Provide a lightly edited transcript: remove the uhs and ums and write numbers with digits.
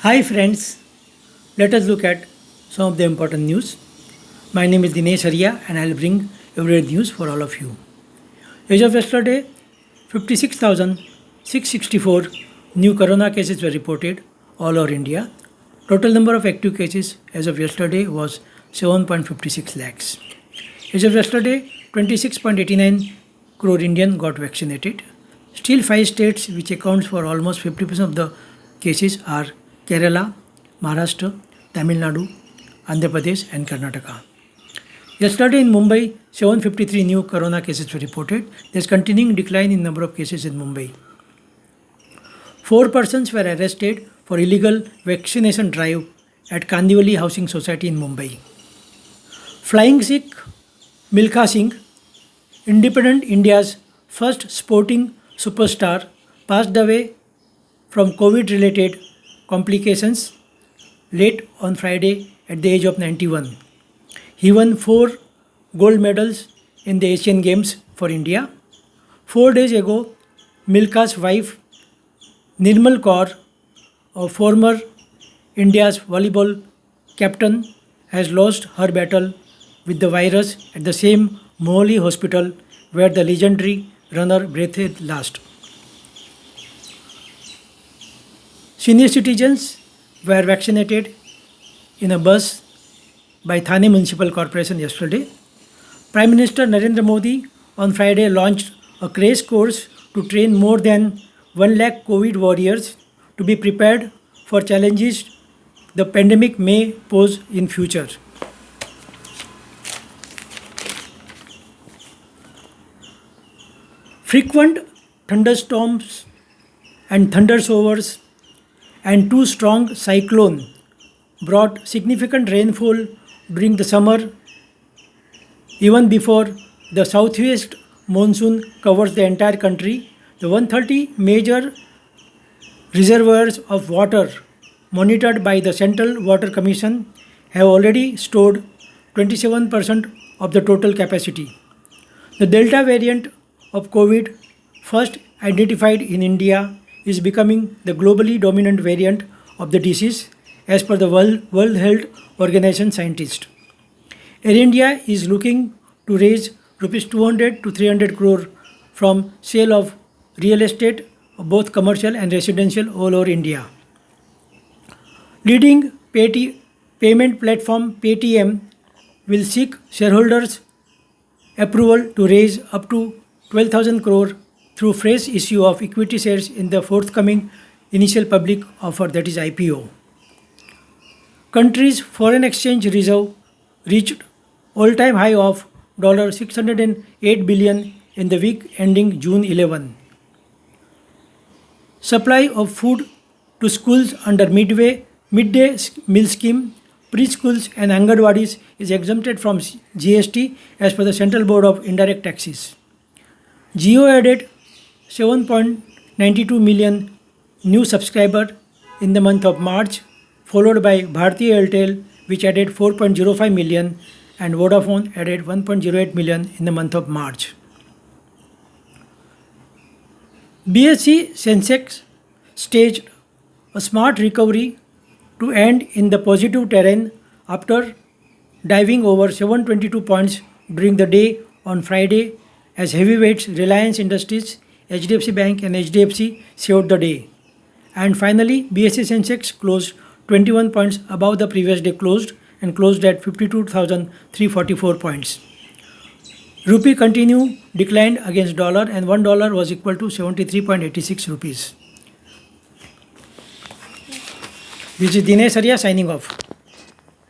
Hi friends, let us look at some of the important news. My name is Dinesh Arya and I'll bring everyday news for all of you. As of yesterday, 56,664 new corona cases were reported all over India. Total number of active cases as of yesterday was 7.56 lakhs. As of yesterday, 26.89 crore Indian got vaccinated. Still 5 states which accounts for almost 50% of the cases are Kerala, Maharashtra, Tamil Nadu, Andhra Pradesh and Karnataka. Yesterday in Mumbai, 753 new corona cases were reported. There is continuing decline in number of cases in Mumbai. 4 persons were arrested for illegal vaccination drive at Kandivali Housing Society in Mumbai. Flying Sikh Milkha Singh, independent India's first sporting superstar, passed away from COVID-related complications late on Friday at the age of 91. He won 4 gold medals in the Asian Games for India. 4 days ago, Milkha's wife Nirmal Kaur, a former India's volleyball captain, has lost her battle with the virus at the same Mohali hospital where the legendary runner breathed last. Senior citizens were vaccinated in a bus by Thane Municipal Corporation yesterday. Prime Minister Narendra Modi on Friday launched a crash course to train more than 1 lakh COVID warriors to be prepared for challenges the pandemic may pose in future. Frequent thunderstorms and thunder showers and 2 strong cyclone brought significant rainfall during the summer even before the southwest monsoon covers the entire country. The 130 major reservoirs of water monitored by the Central Water Commission have already stored 27% of the total capacity. The Delta variant of COVID, first identified in India, is becoming the globally dominant variant of the disease as per the World Health Organization scientists. Air India is looking to raise rupees 200 to 300 crore from sale of real estate, both commercial and residential, all over India. Leading payment platform Paytm will seek shareholders' approval to raise up to 12,000 crore through fresh issue of equity shares in the forthcoming initial public offer, that is IPO. Country's foreign exchange reserve reached all-time high of $608 billion in the week ending June 11. Supply of food to schools under midday meal scheme, preschools and Anganwadis is exempted from GST as per the Central Board of Indirect Taxes. Jio added 7.92 million new subscribers in the month of March, followed by Bharti Airtel, which added 4.05 million, and Vodafone added 1.08 million in the month of March. BSE Sensex staged a smart recovery to end in the positive terrain after diving over 722 points during the day on Friday as heavyweights Reliance Industries, HDFC Bank and HDFC saved the day. And finally, BSE Sensex closed 21 points above the previous day closed and closed at 52,344 points. Rupee continued declined against dollar and $1 was equal to 73.86 rupees. This is Dinesh Arya signing off.